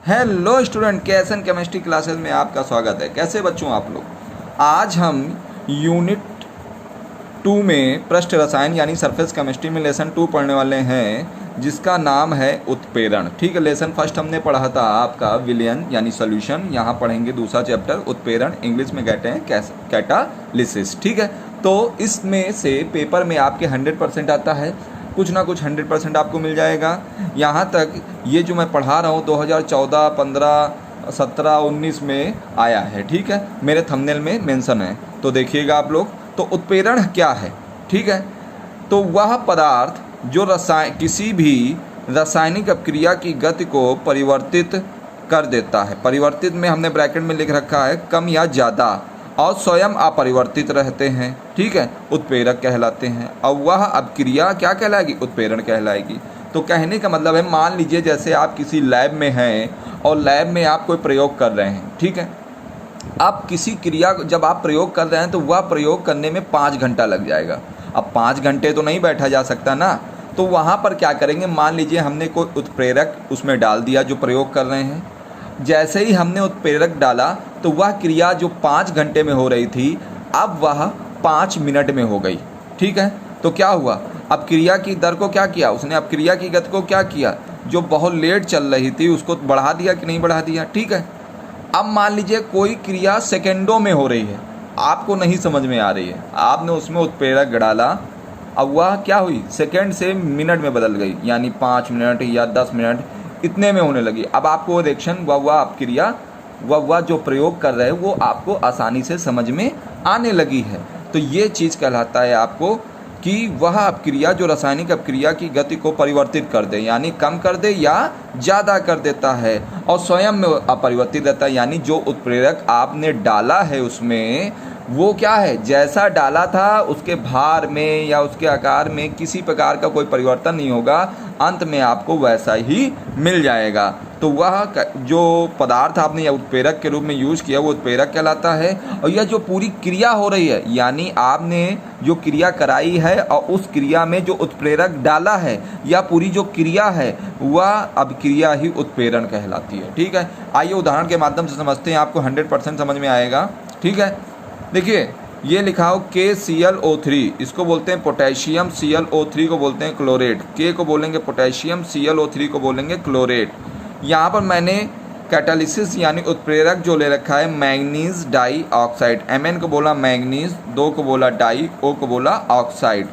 Hello student, केएसएन chemistry classes में आपका स्वागत है। कैसे बच्चों आप लोग? आज हम यूनिट 2 में पृष्ठ रसायन यानी सरफेस केमिस्ट्री में लेसन 2 पढ़ने वाले हैं, जिसका नाम है उत्प्रेरण। ठीक है, लेसन फर्स्ट हमने पढ़ा था आपका विलयन यानी सोल्यूशन। यहाँ पढ़ेंगे दूसरा चैप्टर उत्प्रेरण, इंग्लिश में कहते हैं कैटालिसिस। ठीक है, तो इसमें से पेपर में आपके 100% आता है, कुछ ना कुछ 100% आपको मिल जाएगा। यहाँ तक ये जो मैं पढ़ा रहा हूँ 2014, 15, 17, 19 में आया है। ठीक है, मेरे थंबनेल में मेंशन है, तो देखिएगा आप लोग। तो उत्प्रेरण क्या है? ठीक है, तो वह पदार्थ जो किसी भी रासायनिक अपक्रिया की गति को परिवर्तित कर देता है। परिवर्तित में हमने ब्रैकेट में लिख रखा है कम या ज़्यादा, और स्वयं अपरिवर्तित रहते हैं। ठीक है, उत्प्रेरक कहलाते हैं। अब वह अपक्रिया क्या कहलाएगी? उत्प्रेरण कहलाएगी। तो कहने का मतलब है, मान लीजिए जैसे आप किसी लैब में हैं और लैब में आप कोई प्रयोग कर रहे हैं। ठीक है, आप किसी क्रिया जब आप प्रयोग कर रहे हैं तो वह प्रयोग करने में 5 घंटा लग जाएगा। अब 5 घंटे तो नहीं बैठा जा सकता ना, तो वहाँ पर क्या करेंगे, मान लीजिए हमने कोई उत्प्रेरक उसमें डाल दिया जो प्रयोग कर रहे हैं। जैसे ही हमने उत्प्रेरक डाला तो वह क्रिया जो 5 घंटे में हो रही थी, अब वह 5 मिनट में हो गई। ठीक है, तो क्या हुआ, अब क्रिया की दर को क्या किया उसने, अब क्रिया की गति को क्या किया, जो बहुत लेट चल रही थी उसको बढ़ा दिया कि नहीं बढ़ा दिया। ठीक है, अब मान लीजिए कोई क्रिया सेकेंडों में हो रही है, आपको नहीं समझ में आ रही है, आपने उसमें उत्प्रेरक डाला, अब वह क्या हुई, सेकेंड से मिनट में बदल गई, यानी 5 मिनट या 10 मिनट इतने में होने लगी। अब आपको रिएक्शन वह अपक्रिया वह जो प्रयोग कर रहे हैं वो आपको आसानी से समझ में आने लगी है। तो ये चीज़ कहलाता है आपको कि वह अपक्रिया जो रासायनिक अपक्रिया की गति को परिवर्तित कर दे, यानी कम कर दे या ज़्यादा कर देता है, और स्वयं में अपरिवर्तित रहता है, यानी जो उत्प्रेरक आपने डाला है उसमें वो क्या है, जैसा डाला था उसके भार में या उसके आकार में किसी प्रकार का कोई परिवर्तन नहीं होगा, अंत में आपको वैसा ही मिल जाएगा। तो वह जो पदार्थ आपने या उत्प्रेरक के रूप में यूज़ किया वो उत्प्रेरक कहलाता है। और यह जो पूरी क्रिया हो रही है, यानी आपने जो क्रिया कराई है और उस क्रिया में जो उत्प्रेरक डाला है, या पूरी जो क्रिया है वह अभिक्रिया ही उत्प्रेरण कहलाती है। ठीक है, आइए उदाहरण के माध्यम से समझते हैं, आपको 100% समझ में आएगा। ठीक है, देखिए ये लिखा हो KClO3, इसको बोलते हैं पोटेशियम, Cl O3 को बोलते हैं क्लोरेट, K को बोलेंगे पोटेशियम, Cl O3 को बोलेंगे क्लोरेट। यहाँ पर मैंने कैटालिसिस यानी उत्प्रेरक जो ले रखा है मैंगनीज डाई ऑक्साइड, Mn को बोला मैंगनीज, 2 को बोला डाई, O को बोला ऑक्साइड,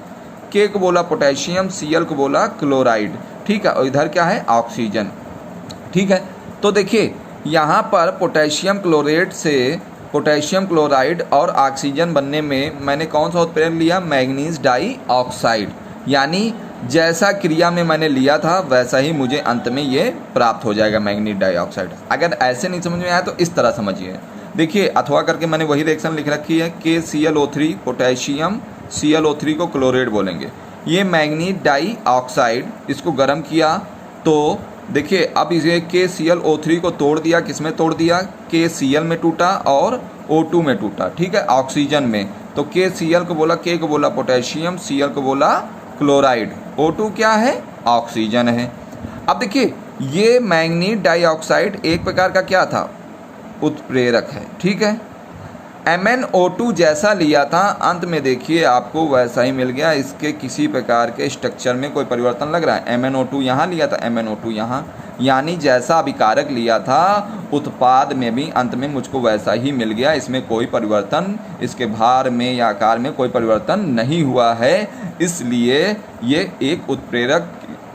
K को बोला पोटेशियम, Cl को बोला क्लोराइड। ठीक है, और इधर क्या है, ऑक्सीजन। ठीक है, तो देखिए यहाँ पर पोटेशियम क्लोरेट से पोटेशियम क्लोराइड और ऑक्सीजन बनने में मैंने कौन सा उत्प्रेरक लिया, मैंगनीज डाई ऑक्साइड, यानी जैसा क्रिया में मैंने लिया था वैसा ही मुझे अंत में ये प्राप्त हो जाएगा मैंगनीज डाई ऑक्साइड। अगर ऐसे नहीं समझ में आया तो इस तरह समझिए। देखिए अथवा करके मैंने वही रिएक्शन लिख रखी है, KClO3 पोटेशियम, Cl O3 को क्लोरेट बोलेंगे, ये मैंगनीज डाई ऑक्साइड, इसको गर्म किया तो देखिए अब इसे KClO3 को तोड़ दिया, किस में तोड़ दिया, KCl में टूटा और O2 में टूटा। ठीक है, ऑक्सीजन में, तो KCl को बोला, K को बोला पोटेशियम, Cl को बोला क्लोराइड, O2 क्या है, ऑक्सीजन है। अब देखिए ये मैंगनीज डाइऑक्साइड एक प्रकार का क्या था, उत्प्रेरक है। ठीक है, MnO2 जैसा लिया था, अंत में देखिए आपको वैसा ही मिल गया, इसके किसी प्रकार के स्ट्रक्चर में कोई परिवर्तन लग रहा है, MnO2 यहाँ लिया था, MnO2 यहाँ, यानी जैसा अभिकारक लिया था उत्पाद में भी अंत में मुझको वैसा ही मिल गया, इसमें कोई परिवर्तन, इसके भार में या आकार में कोई परिवर्तन नहीं हुआ है, इसलिए ये एक उत्प्रेरक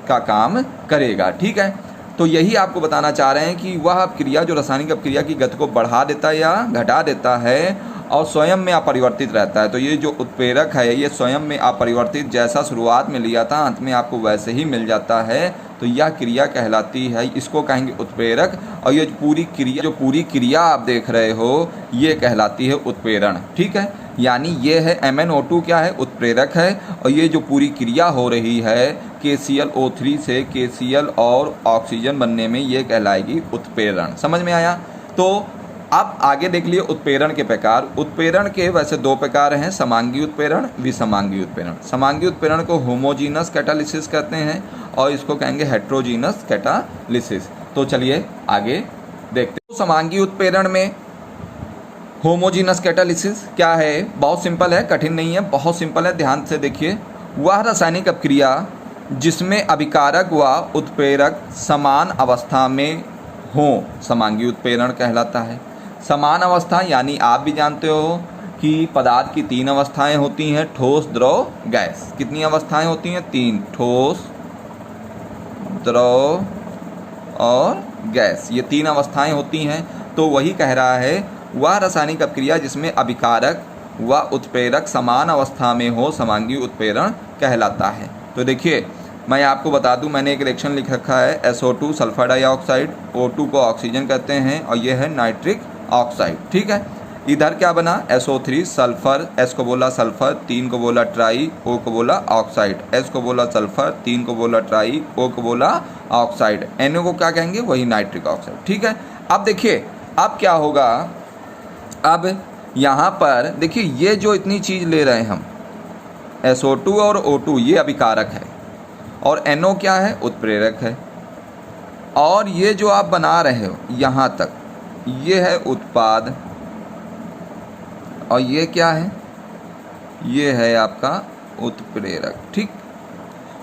का काम करेगा। ठीक है, तो यही आपको बताना चाह रहे हैं कि वह अपक्रिया जो रासायनिक अपक्रिया की गति को बढ़ा देता है या घटा देता है और स्वयं में अपरिवर्तित रहता है। तो ये जो उत्प्रेरक है ये स्वयं में अपरिवर्तित, जैसा शुरुआत में लिया था अंत में आपको वैसे ही मिल जाता है, तो यह क्रिया कहलाती है, इसको कहेंगे उत्प्रेरक। और ये जो पूरी क्रिया आप देख रहे हो ये कहलाती है उत्प्रेरण। ठीक है, यानी ये है MnO2 क्या है, उत्प्रेरक है, और ये जो पूरी क्रिया हो रही है KClO3 से KCl और ऑक्सीजन बनने में ये कहलाएगी उत्प्रेरण। समझ में आया? तो अब आगे देख लिए उत्प्रेरण के प्रकार। उत्प्रेरण के वैसे 2 प्रकार हैं, समांगी उत्प्रेरण, विसमांगी उत्प्रेरण। समांगी उत्प्रेरण को होमोजीनस कैटालिसिस कहते हैं और इसको कहेंगे हेट्रोजीनस कैटालिसिस। तो चलिए आगे देखते हैं। समांगी उत्प्रेरण में होमोजीनस कैटालिसिस क्या है? बहुत सिंपल है, कठिन नहीं है, बहुत सिंपल है, ध्यान से देखिए। वह रासायनिक अपक्रिया जिसमें अभिकारक व उत्प्रेरक समान अवस्था में हो समांगी उत्प्रेरण कहलाता है। समान अवस्था यानी आप भी जानते हो कि पदार्थ की 3 अवस्थाएं होती हैं, ठोस, द्रव, गैस। कितनी अवस्थाएं होती हैं? 3, ठोस, द्रव और गैस, ये 3 अवस्थाएं होती हैं। तो वही कह रहा है वह रासायनिक अपक्रिया जिसमें अभिकारक व उत्प्रेरक समान अवस्था में हो समांगी उत्प्रेरण कहलाता है। तो देखिए मैं आपको बता दूं, मैंने एक रिएक्शन लिख रखा है SO2 सल्फर डाइऑक्साइड, O2 को ऑक्सीजन कहते हैं और ये है नाइट्रिक ऑक्साइड। ठीक है, इधर क्या बना? SO3 सल्फर, S को बोला सल्फर, 3 को बोला ट्राई, O को बोला ऑक्साइड, S को बोला सल्फर, 3 को बोला ट्राई, O को बोला ऑक्साइड, NO को क्या कहेंगे? वही नाइट्रिक ऑक्साइड। ठीक है, अब देखिए अब क्या होगा। अब यहाँ पर देखिए ये जो इतनी चीज़ ले रहे हैं हम, SO2 और O2 ये अभिकारक है और NO क्या है? उत्प्रेरक है। और ये जो आप बना रहे हो यहाँ तक, ये है उत्पाद और ये क्या है? ये है आपका उत्प्रेरक। ठीक,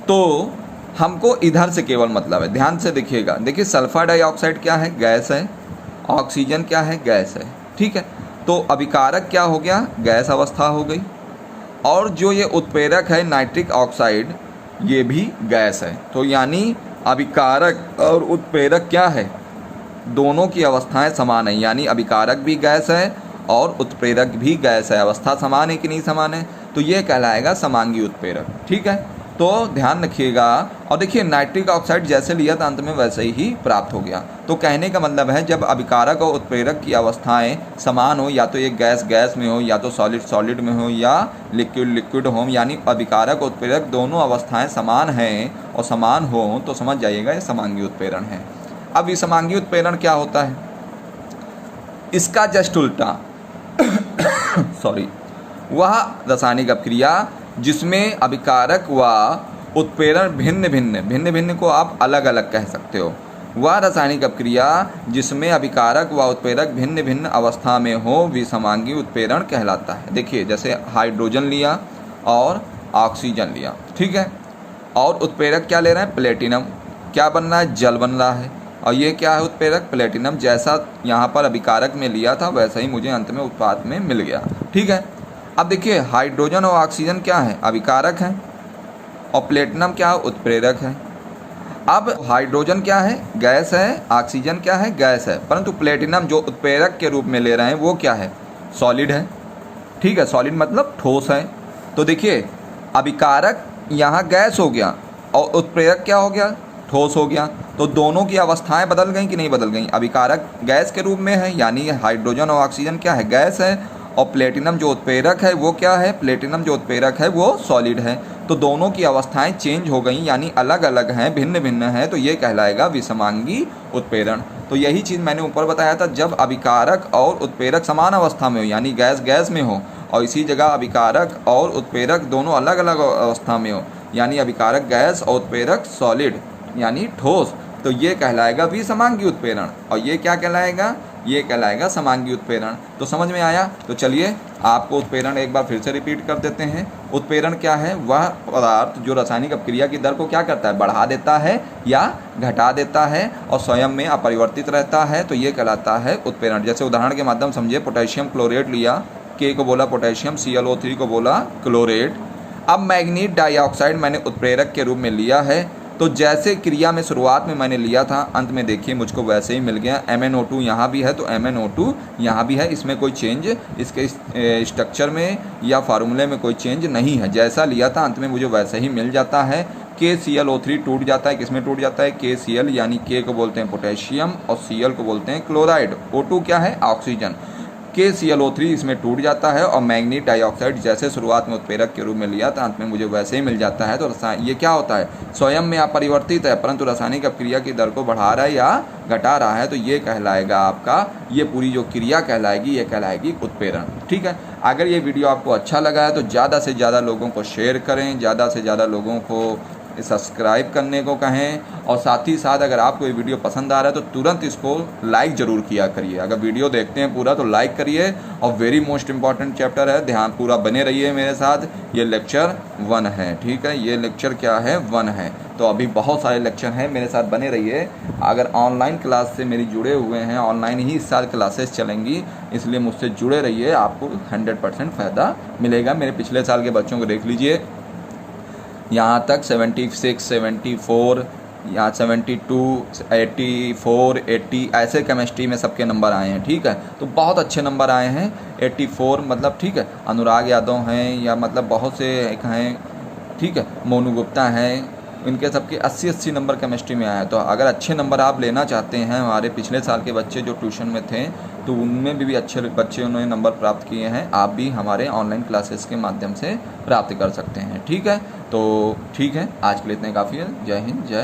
तो हमको इधर से केवल मतलब है, ध्यान से देखिएगा। देखिए सल्फर डाइऑक्साइड क्या है? गैस है। ऑक्सीजन क्या है? गैस है। ठीक है, तो अभिकारक क्या हो गया? गैस अवस्था हो गई। और जो ये उत्प्रेरक है नाइट्रिक ऑक्साइड, ये भी गैस है। तो यानी अभिकारक और उत्प्रेरक क्या है? दोनों की अवस्थाएं समान है, यानी अभिकारक भी गैस है और उत्प्रेरक भी गैस है। अवस्था समान है कि नहीं समान है? तो ये कहलाएगा समांगी उत्प्रेरक। ठीक है, तो ध्यान रखिएगा। और देखिए नाइट्रिक ऑक्साइड जैसे लिया था अंत में वैसे ही प्राप्त हो गया। तो कहने का मतलब है जब अभिकारक और उत्प्रेरक की अवस्थाएं समान हो, या तो एक गैस गैस में हो, या तो सॉलिड सॉलिड में हो, या लिक्विड लिक्विड हो, यानी अभिकारक और उत्प्रेरक दोनों अवस्थाएं समान हैं और समान हो, तो समझ जाइएगा ये समांगी उत्प्रेरण है। अब विषमांगी उत्प्रेरण क्या होता है? इसका जस्ट उल्टा सॉरी, वह रासायनिक अपक्रिया जिसमें अभिकारक व उत्प्रेरण भिन्न भिन्न को आप अलग अलग कह सकते हो। वह रासायनिक अपक्रिया जिसमें अभिकारक व उत्प्रेरक भिन्न भिन्न अवस्था में हो विषमांगी उत्प्रेरण कहलाता है। देखिए जैसे हाइड्रोजन लिया और ऑक्सीजन लिया, ठीक है, और उत्प्रेरक क्या ले रहे हैं? प्लेटिनम। क्या बन रहा है? जल बन रहा है। और ये क्या है? उत्प्रेरक प्लेटिनम। जैसा यहाँ पर अभिकारक में लिया था वैसा ही मुझे अंत में उत्पाद में मिल गया। ठीक है, अब देखिए हाइड्रोजन और ऑक्सीजन क्या है? अभिकारक है और प्लेटिनम क्या है? उत्प्रेरक है। अब हाइड्रोजन क्या है? गैस है। ऑक्सीजन क्या है? गैस है। परंतु प्लेटिनम जो उत्प्रेरक के रूप में ले रहे हैं वो क्या है? सॉलिड है। ठीक है, सॉलिड मतलब ठोस है। तो देखिए अभिकारक यहाँ गैस हो गया और उत्प्रेरक क्या हो गया? ठोस हो गया। तो दोनों की अवस्थाएं बदल गई कि नहीं बदल गई? अभिकारक गैस के रूप में है, यानी हाइड्रोजन और ऑक्सीजन क्या है? गैस है। और प्लेटिनम जो उत्प्रेरक है वो क्या है? प्लेटिनम जो उत्प्रेरक है वो सॉलिड है। तो दोनों की अवस्थाएं चेंज हो गई, यानी अलग अलग हैं, भिन्न भिन्न हैं। तो ये कहलाएगा विषमांगी उत्प्रेरण। तो यही चीज़ मैंने ऊपर बताया था, जब अभिकारक और उत्प्रेरक समान अवस्था में हो, यानी गैस गैस में हो, और इसी जगह अभिकारक और उत्प्रेरक दोनों अलग अलग अवस्था में हो, यानी अभिकारक गैस और उत्प्रेरक सॉलिड यानी ठोस, तो ये कहलाएगा विषमांगी उत्प्रेरण। और ये क्या कहलाएगा? ये कहलाएगा समांगी उत्प्रेरण। तो समझ में आया? तो चलिए आपको उत्प्रेरण एक बार फिर से रिपीट कर देते हैं। उत्प्रेरण क्या है? वह पदार्थ जो रासायनिक अपक्रिया की दर को क्या करता है? बढ़ा देता है या घटा देता है और स्वयं में अपरिवर्तित रहता है, तो ये कहलाता है उत्प्रेरण। जैसे उदाहरण के माध्यम समझिए, पोटेशियम क्लोरेट लिया, K को बोला पोटेशियम, ClO3 को बोला क्लोरेट। अब मैग्नीज डाइऑक्साइड मैंने उत्प्रेरक के रूप में लिया है। तो जैसे क्रिया में शुरुआत में मैंने लिया था, अंत में देखिए मुझको वैसे ही मिल गया। MnO2 यहाँ भी है तो MnO2 यहाँ भी है, इसमें कोई चेंज इसके स्ट्रक्चर में या फार्मूले में कोई चेंज नहीं है। जैसा लिया था अंत में मुझे वैसे ही मिल जाता है। KClO3 टूट जाता है, किसमें टूट जाता है? KCl, यानी K को बोलते हैं पोटेशियम और Cl को बोलते हैं क्लोराइड। O2 क्या है? ऑक्सीजन। KClO3 इसमें टूट जाता है और मैग्नीज डाइऑक्साइड जैसे शुरुआत में उत्प्रेरक के रूप में लिया था अंत में मुझे वैसे ही मिल जाता है। तो ये क्या होता है? स्वयं में अपरिवर्तित है, परंतु रासायनिक अपक्रिया की दर को बढ़ा रहा है या घटा रहा है, तो ये कहलाएगा आपका, ये पूरी जो क्रिया कहलाएगी ये कहलाएगी उत्प्रेरण। ठीक है, अगर ये वीडियो आपको अच्छा लगा है तो ज़्यादा से ज़्यादा लोगों को शेयर करें, ज़्यादा से ज़्यादा लोगों को सब्सक्राइब करने को कहें, और साथ ही साथ अगर आपको ये वीडियो पसंद आ रहा है तो तुरंत इसको लाइक ज़रूर किया करिए। अगर वीडियो देखते हैं पूरा तो लाइक करिए। और वेरी मोस्ट इम्पॉर्टेंट चैप्टर है, ध्यान पूरा बने रहिए मेरे साथ। ये लेक्चर 1 है, ठीक है, ये लेक्चर क्या है, 1 है। तो अभी बहुत सारे लेक्चर हैं, मेरे साथ बने रहिए। अगर ऑनलाइन क्लास से मेरी जुड़े हुए हैं, ऑनलाइन ही इस साल क्लासेस चलेंगी, इसलिए मुझसे जुड़े रहिए, आपको 100% फ़ायदा मिलेगा। मेरे पिछले साल के बच्चों को देख लीजिए, यहाँ तक 76, 74, यहाँ 72, 84, 80 ऐसे केमिस्ट्री में सबके नंबर आए हैं, ठीक है। तो बहुत अच्छे नंबर आए हैं, 84 मतलब, ठीक है। अनुराग यादव हैं, या मतलब बहुत से एक हैं, ठीक है, मोनू गुप्ता हैं, इनके सबके 80-80 नंबर केमिस्ट्री में आया। तो अगर अच्छे नंबर आप लेना चाहते हैं, हमारे पिछले साल के बच्चे जो ट्यूशन में थे तो उनमें भी अच्छे बच्चे उन्होंने नंबर प्राप्त किए हैं, आप भी हमारे ऑनलाइन क्लासेस के माध्यम से प्राप्त कर सकते हैं, ठीक है। तो ठीक है, आज के लिए इतने काफ़ी है। जय हिंद, जय